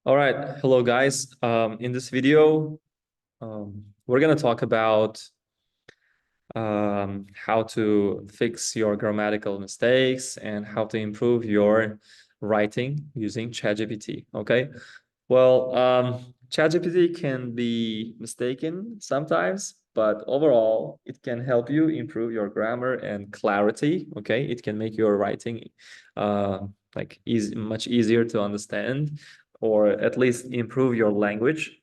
All right, hello guys. In this video, we're gonna talk about how to fix your grammatical mistakes and how to improve your writing using ChatGPT. Okay. Well, ChatGPT can be mistaken sometimes, but overall, it can help you improve your grammar and clarity. Okay, it can make your writing like much easier to understand, or at least improve your language.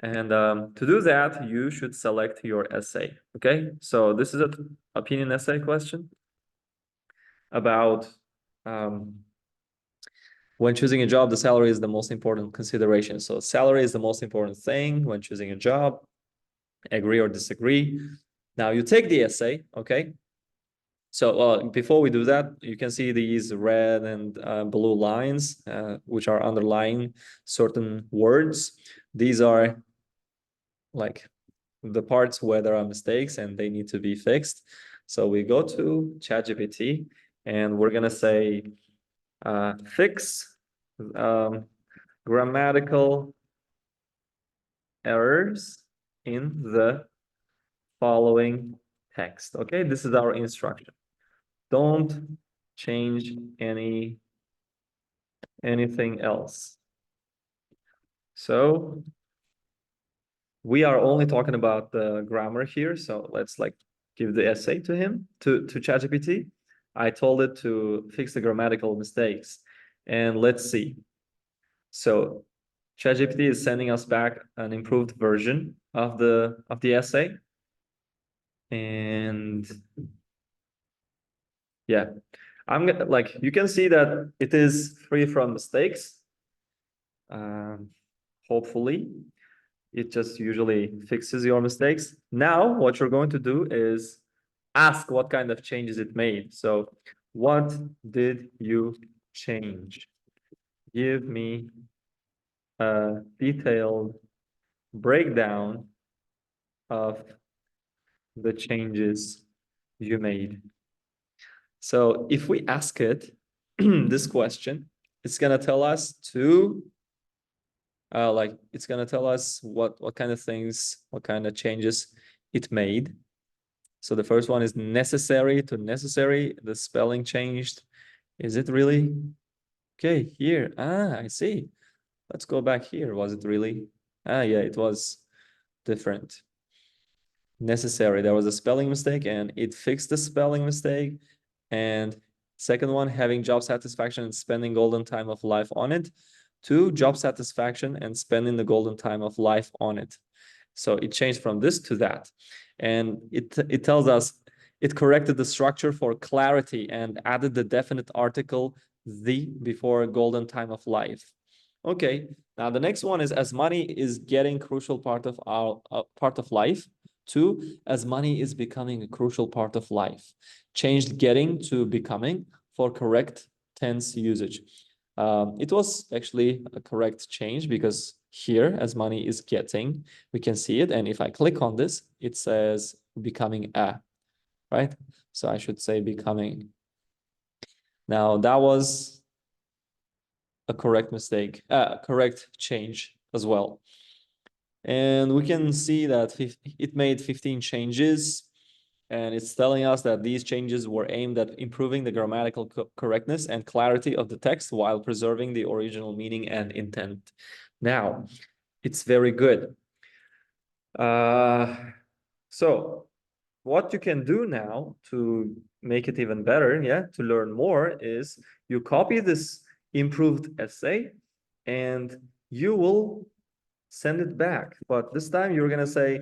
And to do that, you should select your essay. Okay, so this is an opinion essay question about when choosing a job, the salary is the most important consideration. So salary is the most important thing when choosing a job. Agree or disagree? Now you take the essay, okay? So before we do that, you can see these red and blue lines, which are underlying certain words. These are like the parts where there are mistakes and they need to be fixed. So we go to ChatGPT and we're gonna say fix grammatical errors in the following text. Okay, this is our instruction. Don't change anything else. So we are only talking about the grammar here. So let's like give the essay to him, to ChatGPT. I told it to fix the grammatical mistakes. And let's see. So ChatGPT is sending us back an improved version of the essay. And yeah, I'm gonna like you can see that it is free from mistakes. Hopefully, it just usually fixes your mistakes. Now, what you're going to do is ask what kind of changes it made. So, what did you change? Give me a detailed breakdown of the changes you made. So if we ask it this question, it's gonna tell us to it's gonna tell us what kind of things, what kind of changes it made. So the first one is necessary to necessary. The spelling changed. Is it really? Okay, here. I see. Let's go back here. Was it really? Yeah, it was different. Necessary. There was a spelling mistake and it fixed the spelling mistake. And second one, having job satisfaction and spending golden time of life on it. Two, job satisfaction and spending the golden time of life on it. So it changed from this to that. And it tells us it corrected the structure for clarity and added the definite article the before golden time of life. Okay, now the next one is as money is getting crucial part of our part of life. Two, as money is becoming a crucial part of life. Changed getting to becoming for correct tense usage. It was actually a correct change because here, as money is getting, we can see it. And if I click on this, it says becoming a, right? So I should say becoming. Now that was a correct mistake, correct change as well. And we can see that it made 15 changes. And it's telling us that these changes were aimed at improving the grammatical correctness and clarity of the text while preserving the original meaning and intent. Now, it's very good. So what you can do now to make it even better, to learn more, is you copy this improved essay and you will send it back. But this time you're going to say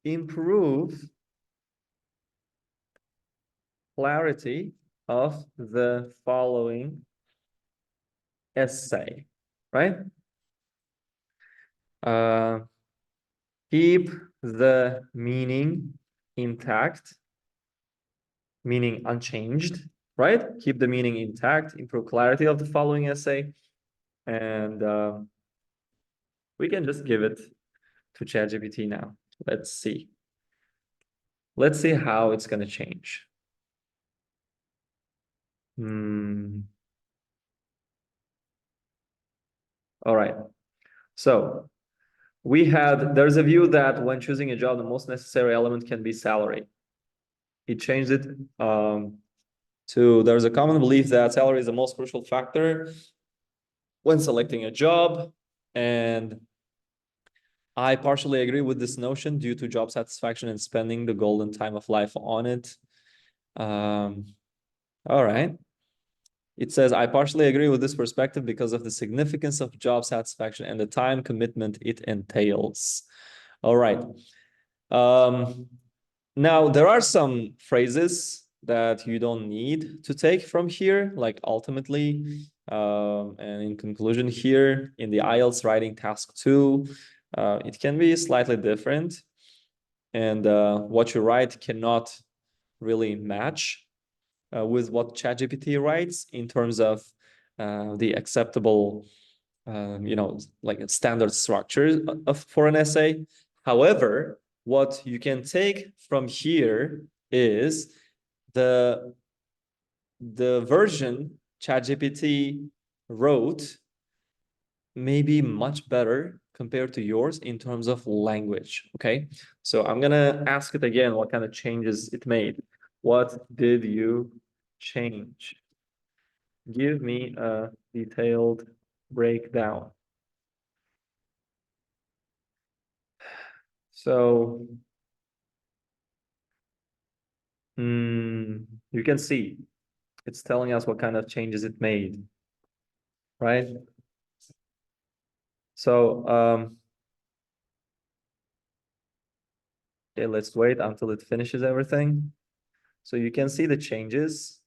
improve clarity of the following essay, right? Keep the meaning intact, meaning unchanged, right? Keep the meaning intact, improve clarity of the following essay. And we can just give it to ChatGPT now. Let's see. Let's see how it's going to change. All right. So there's a view that when choosing a job, the most necessary element can be salary. He changed it to there's a common belief that salary is the most crucial factor when selecting a job. And I partially agree with this notion due to job satisfaction and spending the golden time of life on it. All right. It says, I partially agree with this perspective because of the significance of job satisfaction and the time commitment it entails. All right. Now, there are some phrases that you don't need to take from here, like ultimately, and in conclusion here, in the IELTS writing task 2, it can be slightly different. And what you write cannot really match with what ChatGPT writes in terms of the acceptable, like standard structure for an essay. However, what you can take from here is the version ChatGPT wrote may be much better compared to yours in terms of language. Okay, so I'm gonna ask it again what kind of changes it made. What did you change? Give me a detailed breakdown. So you can see it's telling us what kind of changes it made, right? So okay, let's wait until it finishes everything. So you can see the changes,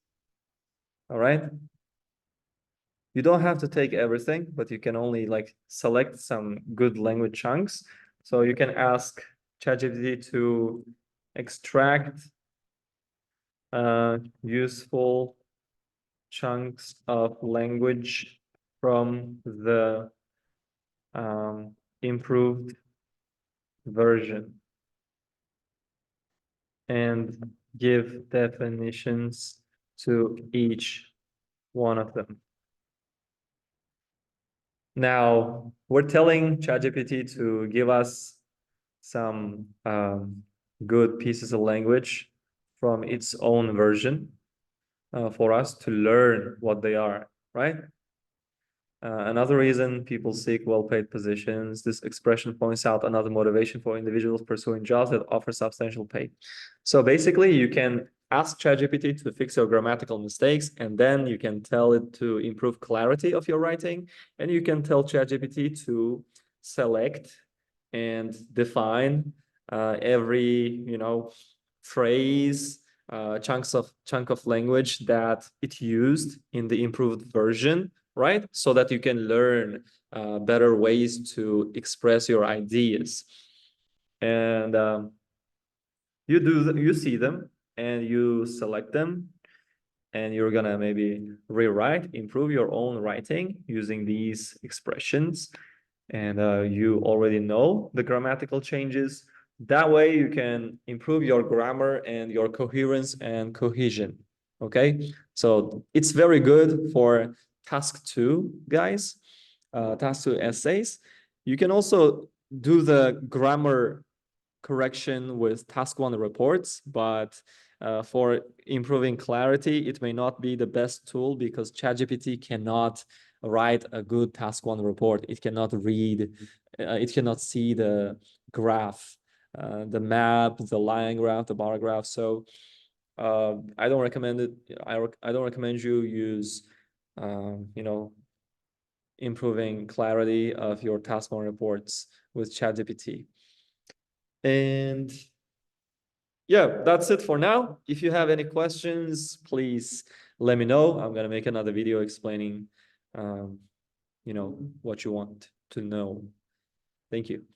all right? You don't have to take everything, but you can only like select some good language chunks. So you can ask ChatGPT to extract useful chunks of language from the improved version and give definitions to each one of them. Now, we're telling ChatGPT to give us some good pieces of language from its own version for us to learn what they are, right? Another reason people seek well-paid positions, this expression points out another motivation for individuals pursuing jobs that offer substantial pay. So basically, you can ask ChatGPT to fix your grammatical mistakes, and then you can tell it to improve clarity of your writing, and you can tell ChatGPT to select and define every, phrase, chunk of language that it used in the improved version, right? So that you can learn better ways to express your ideas. And you see them and you select them, and you're gonna maybe rewrite, improve your own writing using these expressions. And you already know the grammatical changes. That way you can improve your grammar and your coherence and cohesion. Okay, so it's very good for task 2, guys, task 2 essays. You can also do the grammar correction with task 1 reports, but for improving clarity, it may not be the best tool because ChatGPT cannot write a good task 1 report. It cannot read, it cannot see the graph, the map, the line graph, the bar graph. So I don't recommend it. I don't recommend you use, improving clarity of your task 1 reports with ChatGPT. And yeah, that's it for now. If you have any questions, please let me know. I'm gonna make another video explaining, what you want to know. Thank you.